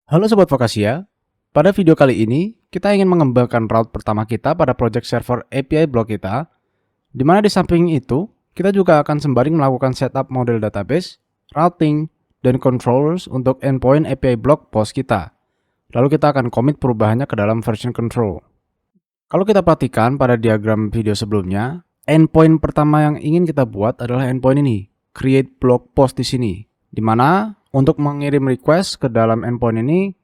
Halo Sobat Vokasia, pada video kali ini kita ingin mengembangkan route pertama kita pada project server API block kita, di mana di samping itu kita juga akan sembari melakukan setup model database, routing, dan controllers untuk endpoint API block post kita. Lalu kita akan commit perubahannya ke dalam version control. Kalau kita perhatikan pada diagram video sebelumnya, endpoint pertama yang ingin kita buat adalah endpoint ini, create block post di sini, di mana untuk mengirim request ke dalam endpoint ini,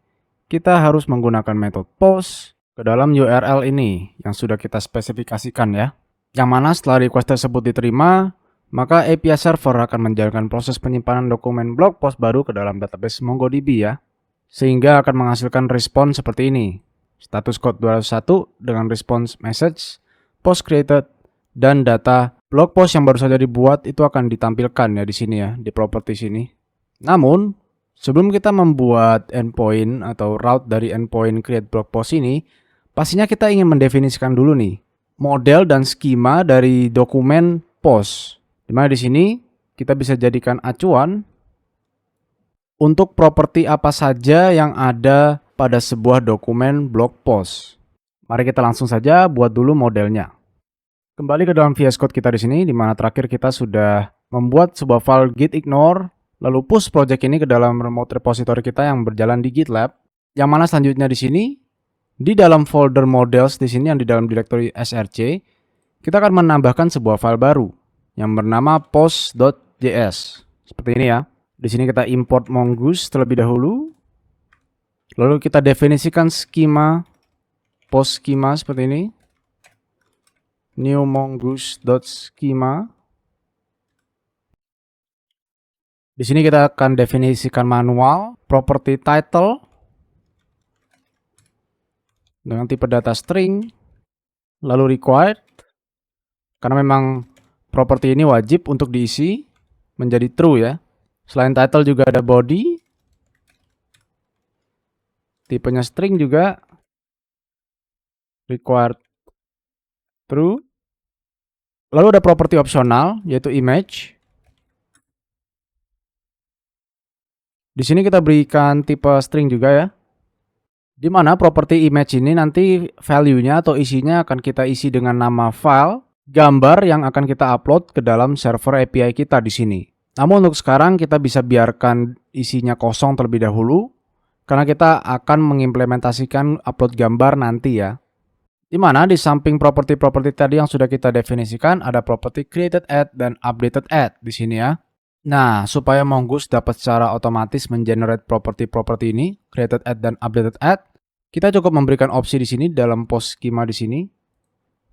kita harus menggunakan metode post ke dalam URL ini yang sudah kita spesifikasikan ya. Yang mana setelah request tersebut diterima, maka API server akan menjalankan proses penyimpanan dokumen blog post baru ke dalam database MongoDB ya. Sehingga akan menghasilkan respon seperti ini. Status code 201 dengan response message, post created, dan data blog post yang baru saja dibuat itu akan ditampilkan ya di sini ya, di property sini. Namun, sebelum kita membuat endpoint atau route dari endpoint create blog post ini, pastinya kita ingin mendefinisikan dulu nih model dan skema dari dokumen post. Dimana di sini kita bisa jadikan acuan untuk properti apa saja yang ada pada sebuah dokumen blog post. Mari kita langsung saja buat dulu modelnya. Kembali ke dalam VS Code kita di sini, di mana terakhir kita sudah membuat sebuah file git ignore. Lalu push project ini ke dalam remote repository kita yang berjalan di GitLab. Yang mana selanjutnya di sini, di dalam folder models di sini yang di dalam directory src, kita akan menambahkan sebuah file baru yang bernama post.js. Seperti ini ya. Di sini kita import mongoose terlebih dahulu. Lalu kita definisikan skema post schema seperti ini. New mongoose.schema. Di sini kita akan definisikan manual, property title, dengan tipe data string, lalu required, karena memang property ini wajib untuk diisi menjadi true ya. Selain title juga ada body, tipenya string juga, required true, lalu ada property opsional yaitu image. Di sini kita berikan tipe string juga ya. Di mana properti image ini nanti value-nya atau isinya akan kita isi dengan nama file, gambar yang akan kita upload ke dalam server API kita di sini. Namun untuk sekarang kita bisa biarkan isinya kosong terlebih dahulu karena kita akan mengimplementasikan upload gambar nanti ya. Di mana di samping properti-properti tadi yang sudah kita definisikan ada properti created at dan updated at di sini ya. Nah, supaya Mongoose dapat secara otomatis mengenerate properti-properti ini, created at dan updated at, kita cukup memberikan opsi di sini dalam post schema di sini.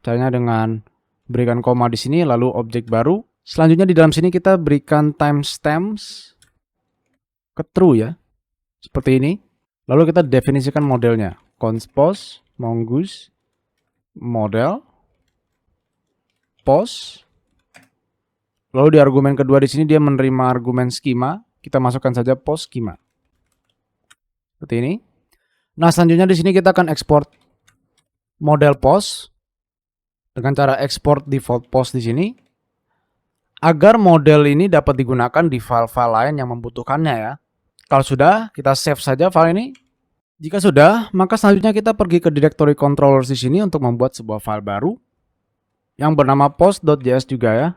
Caranya dengan berikan koma di sini, lalu objek baru. Selanjutnya di dalam sini kita berikan timestamps ke true ya, seperti ini. Lalu kita definisikan modelnya, const post mongoose model post. Lalu di argumen kedua di sini dia menerima argumen schema, kita masukkan saja post schema. Seperti ini. Nah, selanjutnya di sini kita akan export model post dengan cara export default post di sini agar model ini dapat digunakan di file-file lain yang membutuhkannya ya. Kalau sudah, kita save saja file ini. Jika sudah, maka selanjutnya kita pergi ke directory controllers di sini untuk membuat sebuah file baru yang bernama post.js juga ya.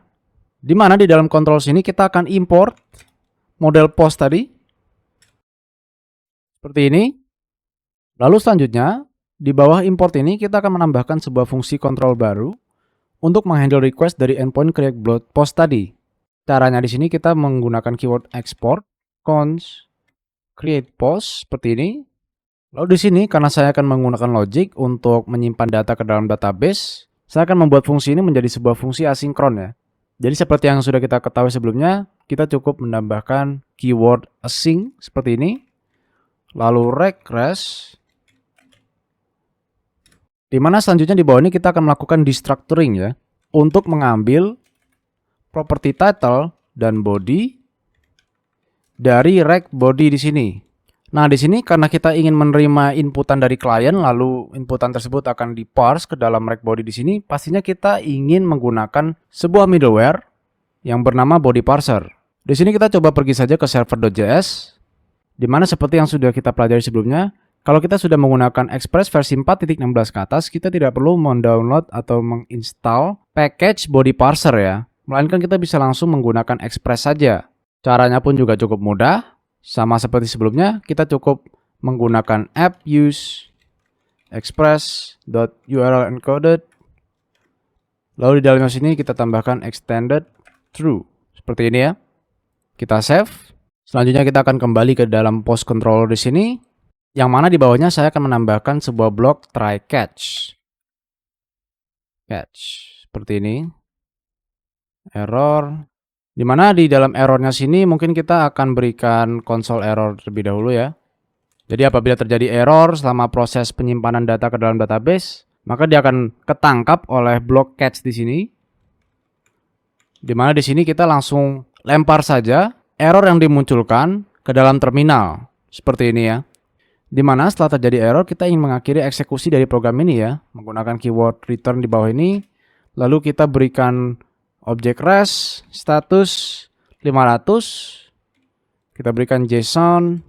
Di mana di dalam control sini kita akan import model post tadi. Seperti ini. Lalu selanjutnya, di bawah import ini kita akan menambahkan sebuah fungsi kontrol baru untuk menghandle request dari endpoint create blog post tadi. Caranya di sini kita menggunakan keyword export const create post seperti ini. Lalu di sini karena saya akan menggunakan logic untuk menyimpan data ke dalam database, saya akan membuat fungsi ini menjadi sebuah fungsi asinkron ya. Jadi seperti yang sudah kita ketahui sebelumnya, kita cukup menambahkan keyword async seperti ini. Lalu request. Di mana selanjutnya di bawah ini kita akan melakukan destructuring ya. Untuk mengambil property title dan body dari rect body di sini. Nah, di sini karena kita ingin menerima inputan dari klien, lalu inputan tersebut akan diparse ke dalam rect body di sini, pastinya kita ingin menggunakan sebuah middleware yang bernama body parser. Di sini kita coba pergi saja ke server.js, Dimana seperti yang sudah kita pelajari sebelumnya, kalau kita sudah menggunakan Express versi 4.16 ke atas, kita tidak perlu mendownload atau menginstal package body parser ya. Melainkan kita bisa langsung menggunakan Express saja. Caranya pun juga cukup mudah. Sama seperti sebelumnya, kita cukup menggunakan app use express.url encoded. Lalu di dalamnya sini kita tambahkan extended true. Seperti ini ya. Kita save. Selanjutnya kita akan kembali ke dalam post controller di sini, yang mana di bawahnya saya akan menambahkan sebuah blok try catch. Seperti ini. Error. Dimana di dalam errornya sini mungkin kita akan berikan console error terlebih dahulu ya. Jadi apabila terjadi error selama proses penyimpanan data ke dalam database, maka dia akan ketangkap oleh blok catch di sini. Dimana di sini kita langsung lempar saja error yang dimunculkan ke dalam terminal. Seperti ini ya. Dimana setelah terjadi error kita ingin mengakhiri eksekusi dari program ini ya. Menggunakan keyword return di bawah ini. Lalu kita berikan objek res status 500. Kita berikan JSON.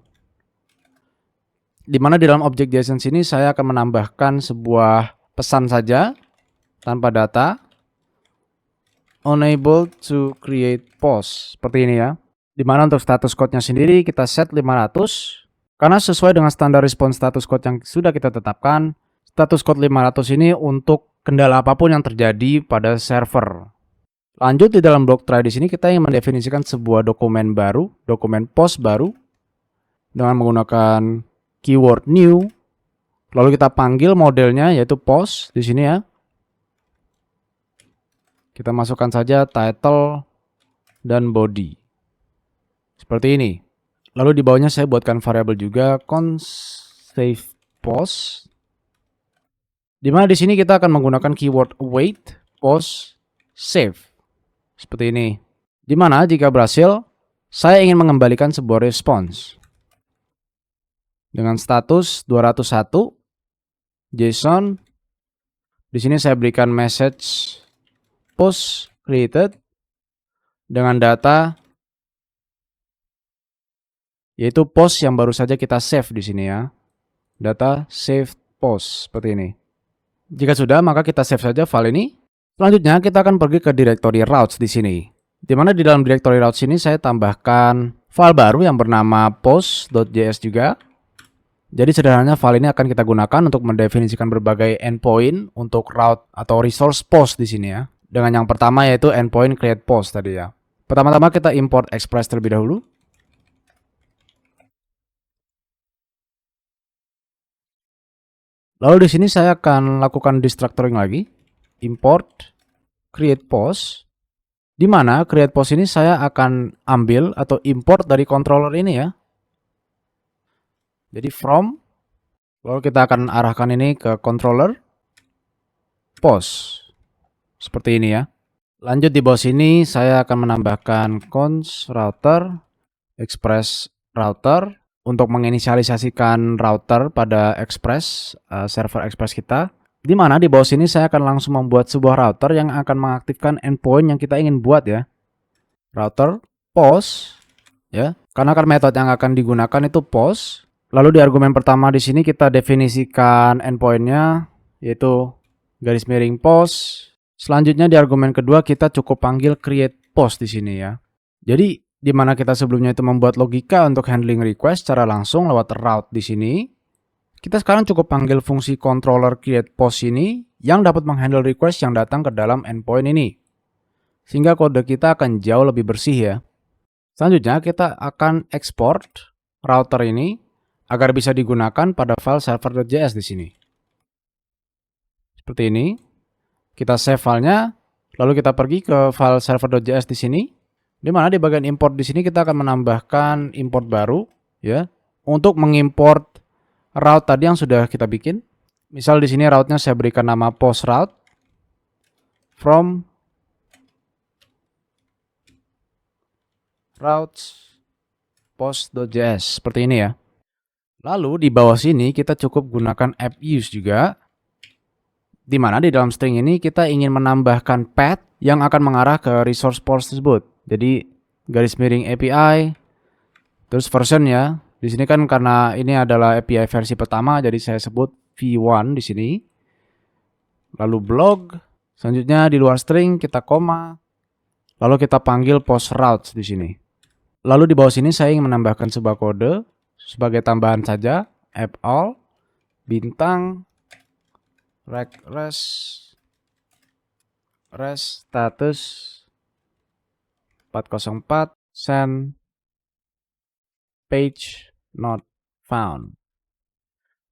Dimana di dalam objek JSON sini saya akan menambahkan sebuah pesan saja tanpa data. Unable to create post. Seperti ini ya. Dimana untuk status code-nya sendiri kita set 500. Karena sesuai dengan standar respon status code yang sudah kita tetapkan, status code 500 ini untuk kendala apapun yang terjadi pada server. Lanjut di dalam blok try di sini kita ingin mendefinisikan sebuah dokumen baru, dokumen post baru dengan menggunakan keyword new. Lalu kita panggil modelnya yaitu post di sini ya. Kita masukkan saja title dan body. Seperti ini. Lalu di bawahnya saya buatkan variabel juga const save post. Dimana di sini kita akan menggunakan keyword await post save. Seperti ini. Dimana jika berhasil, saya ingin mengembalikan sebuah response. Dengan status 201 JSON. Di sini saya berikan message post created dengan data yaitu post yang baru saja kita save di sini ya. Data save post seperti ini. Jika sudah, maka kita save saja file ini. Selanjutnya kita akan pergi ke directory routes di sini. Dimana di dalam directory routes ini saya tambahkan file baru yang bernama post.js juga. Jadi sederhananya file ini akan kita gunakan untuk mendefinisikan berbagai endpoint untuk route atau resource post di sini ya. Dengan yang pertama yaitu endpoint create post tadi ya. Pertama-tama kita import Express terlebih dahulu. Lalu di sini saya akan lakukan destructuring lagi. Import create post. Di mana create post ini saya akan ambil atau import dari controller ini ya. Jadi from, lalu kita akan arahkan ini ke controller post. Seperti ini ya. Lanjut di bawah sini saya akan menambahkan const router express router untuk menginisialisasikan router pada Express, server Express kita. Di mana di bawah sini saya akan langsung membuat sebuah router yang akan mengaktifkan endpoint yang kita ingin buat ya. Router post ya. Karena kan metode yang akan digunakan itu post. Lalu di argumen pertama di sini kita definisikan endpointnya yaitu garis miring post. Selanjutnya di argumen kedua kita cukup panggil create post di sini ya. Jadi di mana kita sebelumnya itu membuat logika untuk handling request secara langsung lewat route di sini. Kita sekarang cukup panggil fungsi controller create post ini yang dapat menghandle request yang datang ke dalam endpoint ini. Sehingga kode kita akan jauh lebih bersih ya. Selanjutnya kita akan export router ini agar bisa digunakan pada file server.js di sini. Seperti ini. Kita save filenya, lalu kita pergi ke file server.js di sini. Di mana di bagian import di sini kita akan menambahkan import baru ya untuk mengimport route tadi yang sudah kita bikin. Misal di sini route-nya saya berikan nama post route from routes post.js seperti ini ya. Lalu di bawah sini kita cukup gunakan app use juga. Di mana di dalam string ini kita ingin menambahkan path yang akan mengarah ke resource post tersebut. Jadi garis miring API, terus version ya, Di sini kan karena ini adalah API versi pertama, jadi saya sebut v1 di sini. Lalu blog, selanjutnya di luar string kita koma, lalu kita panggil post routes di sini. Lalu di bawah sini saya ingin menambahkan sebuah kode sebagai tambahan saja, app all bintang res status 404 send page not found.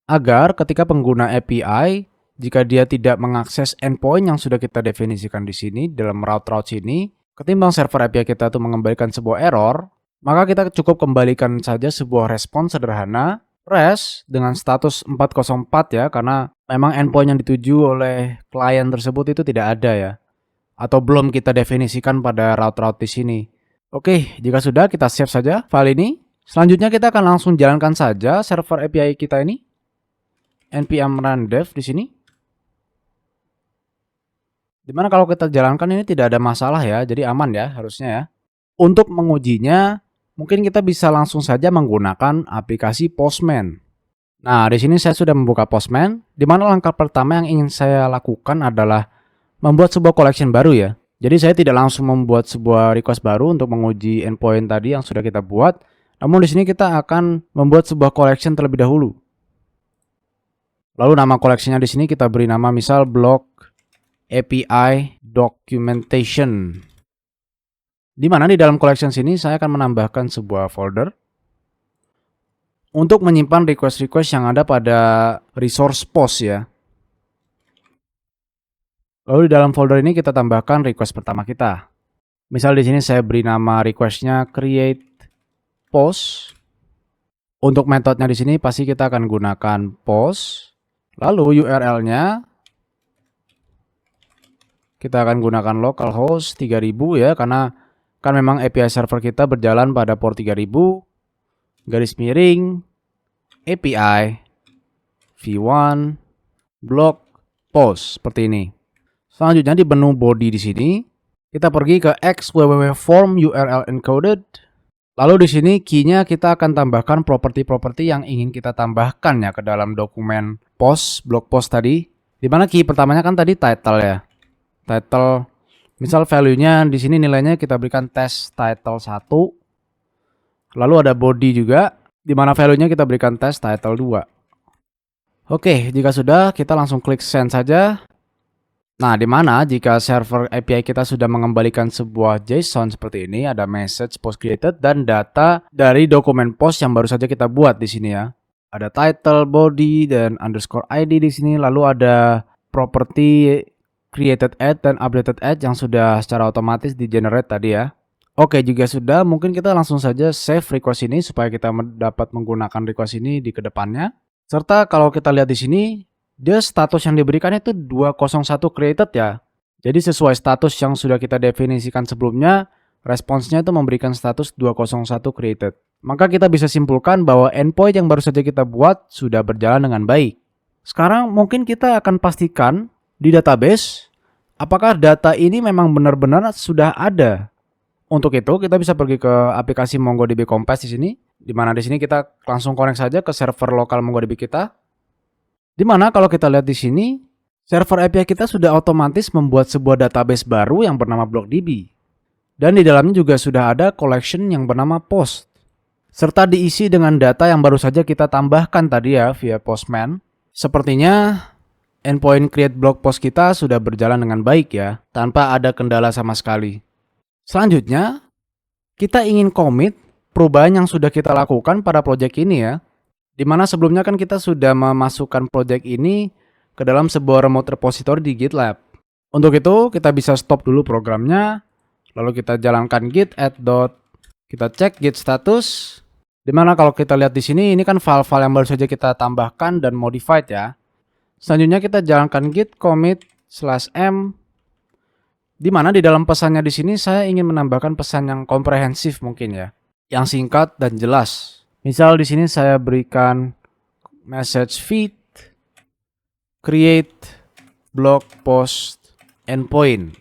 Agar ketika pengguna API, jika dia tidak mengakses endpoint yang sudah kita definisikan di sini dalam route ini, ketimbang server API kita itu mengembalikan sebuah error, maka kita cukup kembalikan saja sebuah respons sederhana res dengan status 404 ya, karena memang endpoint yang dituju oleh klien tersebut itu tidak ada ya, atau belum kita definisikan pada route di sini. Oke, jika sudah kita save saja file ini. Selanjutnya kita akan langsung jalankan saja server API kita ini. npm run dev di sini. Dimana kalau kita jalankan ini tidak ada masalah ya, jadi aman ya harusnya ya. Untuk mengujinya, mungkin kita bisa langsung saja menggunakan aplikasi Postman. Nah, di sini saya sudah membuka Postman, di mana langkah pertama yang ingin saya lakukan adalah membuat sebuah collection baru ya. Jadi saya tidak langsung membuat sebuah request baru untuk menguji endpoint tadi yang sudah kita buat. Namun di sini kita akan membuat sebuah collection terlebih dahulu. Lalu nama koleksinya di sini kita beri nama misal blog API documentation. Di mana di dalam collection sini saya akan menambahkan sebuah folder untuk menyimpan request-request yang ada pada resource post ya. Lalu di dalam folder ini kita tambahkan request pertama kita. Misal di sini saya beri nama requestnya create post. Untuk metodenya di sini pasti kita akan gunakan post. Lalu URL-nya kita akan gunakan localhost 3000 ya, karena kan memang API server kita berjalan pada port 3000 garis miring API v1 blog post seperti ini. Selanjutnya di menu body di sini kita pergi ke x www form URL encoded. Lalu di sini key-nya kita akan tambahkan properti-properti yang ingin kita tambahkan ya ke dalam dokumen post, blog post tadi. Dimana key pertamanya kan tadi title ya. Title, misal value-nya di sini nilainya kita berikan test title 1. Lalu ada body juga, dimana value-nya kita berikan test title 2. Oke, jika sudah kita langsung klik send saja. Nah, dimana jika server API kita sudah mengembalikan sebuah JSON seperti ini, ada message post created dan data dari dokumen post yang baru saja kita buat di sini ya. Ada title, body, dan underscore ID di sini. Lalu ada property created ad dan updated ad yang sudah secara otomatis di generate tadi ya. Oke, jika sudah, mungkin kita langsung saja save request ini supaya kita dapat menggunakan request ini di kedepannya. Serta kalau kita lihat di sini, dia status yang diberikan itu 201 created ya. Jadi sesuai status yang sudah kita definisikan sebelumnya, responsnya itu memberikan status 201 created. Maka kita bisa simpulkan bahwa endpoint yang baru saja kita buat sudah berjalan dengan baik. Sekarang mungkin kita akan pastikan di database apakah data ini memang benar-benar sudah ada. Untuk itu kita bisa pergi ke aplikasi MongoDB Compass di sini, di mana di sini kita langsung connect saja ke server lokal MongoDB kita. Dimana kalau kita lihat di sini, server API kita sudah otomatis membuat sebuah database baru yang bernama BlockDB. Dan di dalamnya juga sudah ada collection yang bernama post. Serta diisi dengan data yang baru saja kita tambahkan tadi ya via Postman. Sepertinya endpoint create blog post kita sudah berjalan dengan baik ya, tanpa ada kendala sama sekali. Selanjutnya, kita ingin commit perubahan yang sudah kita lakukan pada project ini ya. Dimana sebelumnya kan kita sudah memasukkan project ini ke dalam sebuah remote repository di GitLab. Untuk itu kita bisa stop dulu programnya, lalu kita jalankan git add. Kita cek git status. Dimana kalau kita lihat di sini ini kan file-file yang baru saja kita tambahkan dan modified ya. Selanjutnya kita jalankan git commit /m. Dimana di dalam pesannya di sini saya ingin menambahkan pesan yang komprehensif mungkin ya, yang singkat dan jelas. Misal di sini saya berikan message feed create blog post endpoint.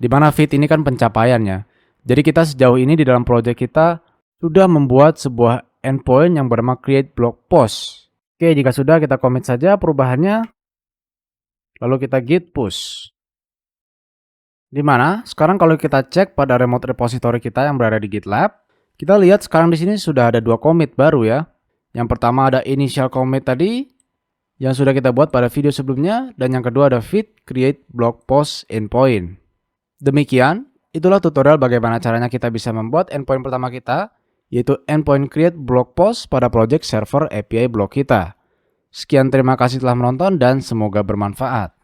Di mana feed ini kan pencapaiannya. Jadi kita sejauh ini di dalam project kita sudah membuat sebuah endpoint yang bernama create blog post. Oke, jika sudah kita commit saja perubahannya, lalu kita git push. Dimana sekarang kalau kita cek pada remote repository kita yang berada di GitLab, kita lihat sekarang di sini sudah ada 2 commit baru ya. Yang pertama ada initial commit tadi yang sudah kita buat pada video sebelumnya, dan yang kedua ada fit create blog post endpoint. Demikian, itulah tutorial bagaimana caranya kita bisa membuat endpoint pertama kita, yaitu endpoint create blog post pada project server API blog kita. Sekian, terima kasih telah menonton dan semoga bermanfaat.